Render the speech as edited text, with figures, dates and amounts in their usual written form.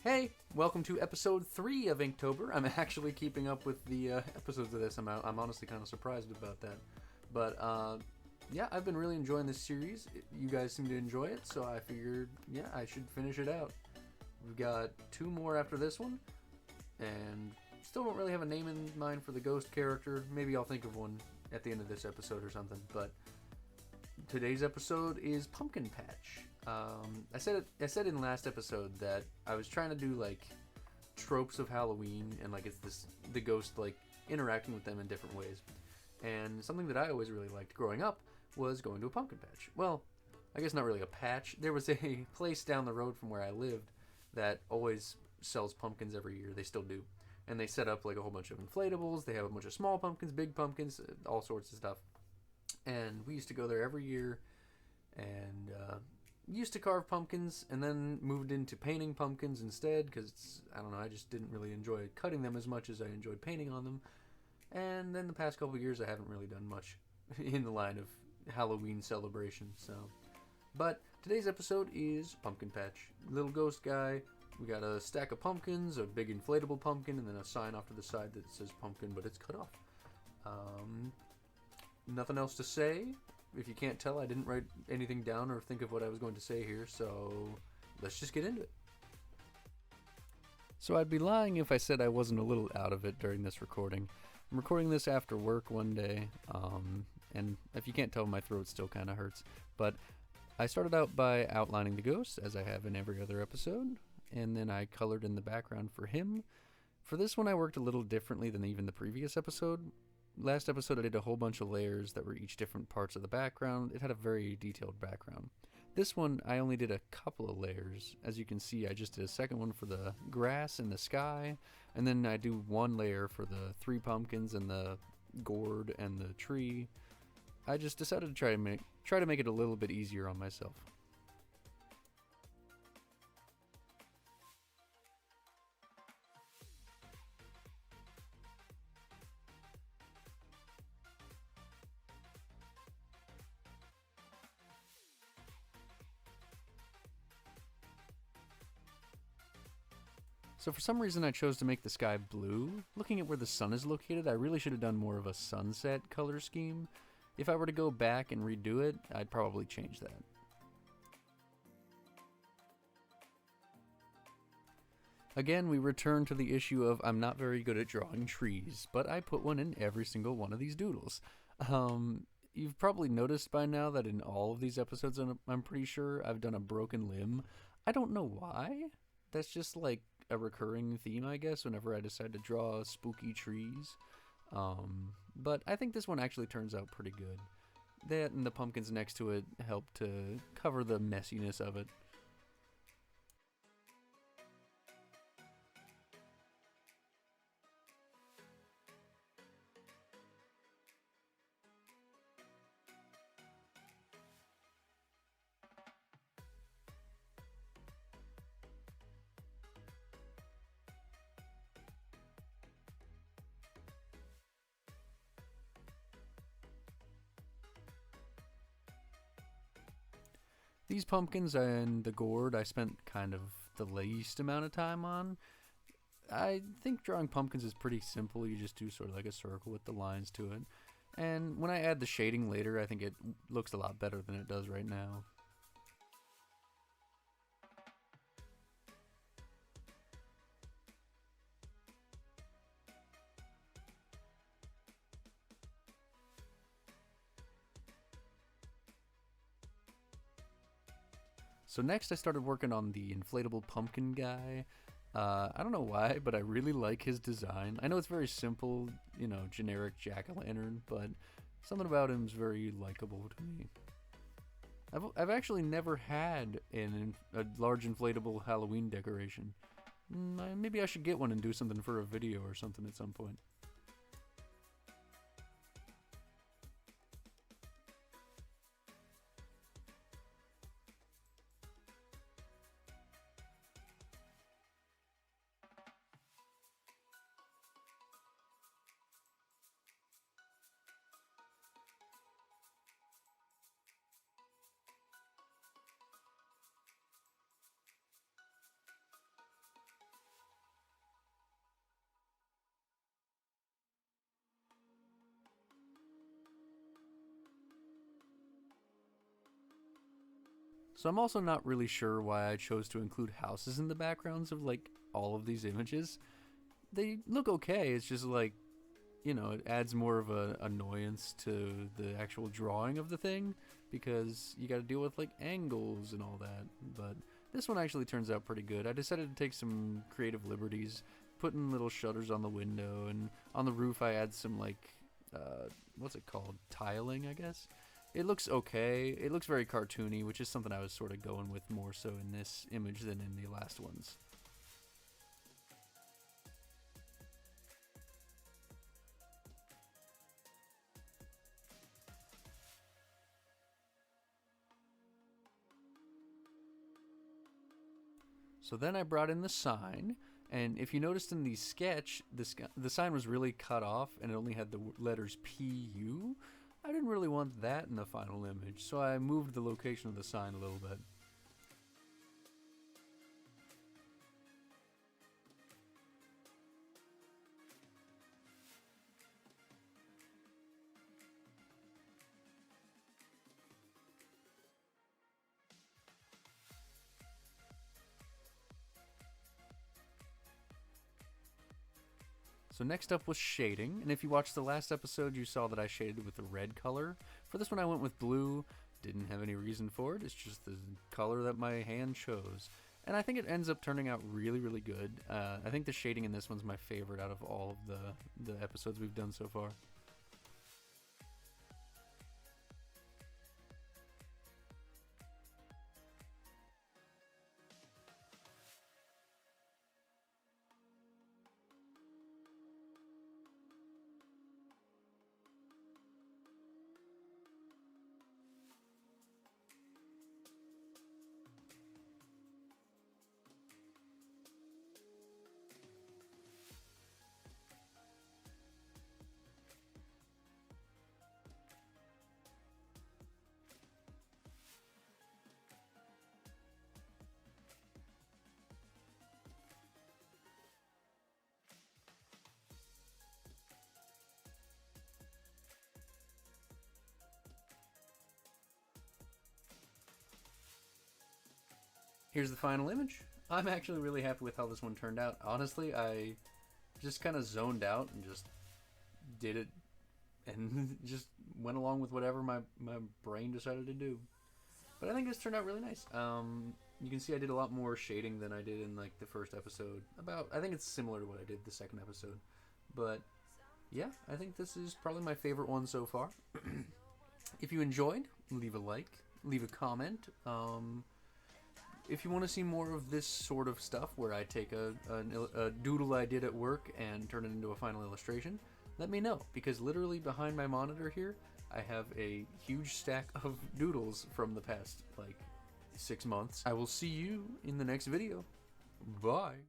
Hey, welcome to episode 3 of Inktober. I'm actually keeping up with the episodes of this. I'm honestly kind of surprised about that. But yeah, I've been really enjoying this series. You guys seem to enjoy it, so I figured, yeah, I should finish it out. We've got 2 more after this one, and still don't really have a name in mind for the ghost character. Maybe I'll think of one at the end of this episode or something, but today's episode is Pumpkin Patch. I said in the last episode that I was trying to do like tropes of Halloween and like it's the ghost like interacting with them in different ways. And something that I always really liked growing up was going to a pumpkin patch. Well, I guess not really a patch. There was a place down the road from where I lived that always sells pumpkins every year. They still do. And they set up like a whole bunch of inflatables. They have a bunch of small pumpkins, big pumpkins, all sorts of stuff. And we used to go there every year and used to carve pumpkins and then moved into painting pumpkins instead because, I don't know, I just didn't really enjoy cutting them as much as I enjoyed painting on them. And then the past couple of years I haven't really done much in the line of Halloween celebration. But today's episode is Pumpkin Patch. Little ghost guy. We got a stack of pumpkins, a big inflatable pumpkin, and then a sign off to the side that says pumpkin, but it's cut off. Nothing else to say. If you can't tell, I didn't write anything down or think of what I was going to say here, so let's just get into it. So I'd be lying if I said I wasn't a little out of it during this recording. I'm recording this after work one day, and if you can't tell, my throat still kind of hurts. But I started out by outlining the ghost, as I have in every other episode, and then I colored in the background for him. For this one, I worked a little differently than even the previous episode. Last episode I did a whole bunch of layers that were each different parts of the background. It had a very detailed background. This one I only did a couple of layers. As you can see, I just did a second one for the grass and the sky, and then I do one layer for the 3 pumpkins and the gourd and the tree. I just decided to try to make it a little bit easier on myself. So for some reason I chose to make the sky blue. Looking at where the sun is located, I really should have done more of a sunset color scheme. If I were to go back and redo it, I'd probably change that. Again, we return to the issue of I'm not very good at drawing trees, but I put one in every single one of these doodles. You've probably noticed by now that in all of these episodes, I'm pretty sure I've done a broken limb. I don't know why. That's just like a recurring theme, I guess, whenever I decide to draw spooky trees. But I think this one actually turns out pretty good. That and the pumpkins next to it help to cover the messiness of it. These pumpkins and the gourd I spent kind of the least amount of time on. I think drawing pumpkins is pretty simple. You just do sort of like a circle with the lines to it. And when I add the shading later, I think it looks a lot better than it does right now. So next I started working on the inflatable pumpkin guy. I don't know why, but I really like his design. I know it's very simple, generic jack-o'-lantern, but something about him is very likable to me. I've actually never had a large inflatable Halloween decoration. Maybe I should get one and do something for a video or something at some point. So I'm also not really sure why I chose to include houses in the backgrounds of like all of these images. They look okay, it's just like, you know, it adds more of a annoyance to the actual drawing of the thing because you got to deal with like angles and all that. But this one actually turns out pretty good. I decided to take some creative liberties, putting little shutters on the window, and on the roof I add some like what's it called? Tiling, I guess. It looks okay. It looks very cartoony, which is something I was sort of going with more so in this image than in the last ones. So then I brought in the sign, and if you noticed in the sketch, the sign was really cut off and it only had the letters PU. I didn't really want that in the final image, so I moved the location of the sign a little bit. So next up was shading, and if you watched the last episode, you saw that I shaded with the red color. For this one I went with blue, didn't have any reason for it, it's just the color that my hand chose. And I think it ends up turning out really, really good. I think the shading in this one's my favorite out of all of the episodes we've done so far. Here's the final image. I'm actually really happy with how this one turned out. Honestly, I just kind of zoned out and just did it and just went along with whatever my brain decided to do. But I think this turned out really nice. You can see I did a lot more shading than I did in like the first episode. I think it's similar to what I did the second episode. But yeah, I think this is probably my favorite one so far. If you enjoyed, leave a like, leave a comment. If you want to see more of this sort of stuff where I take a doodle I did at work and turn it into a final illustration, let me know, because literally behind my monitor here I have a huge stack of doodles from the past like 6 months. I will see you in the next video. Bye.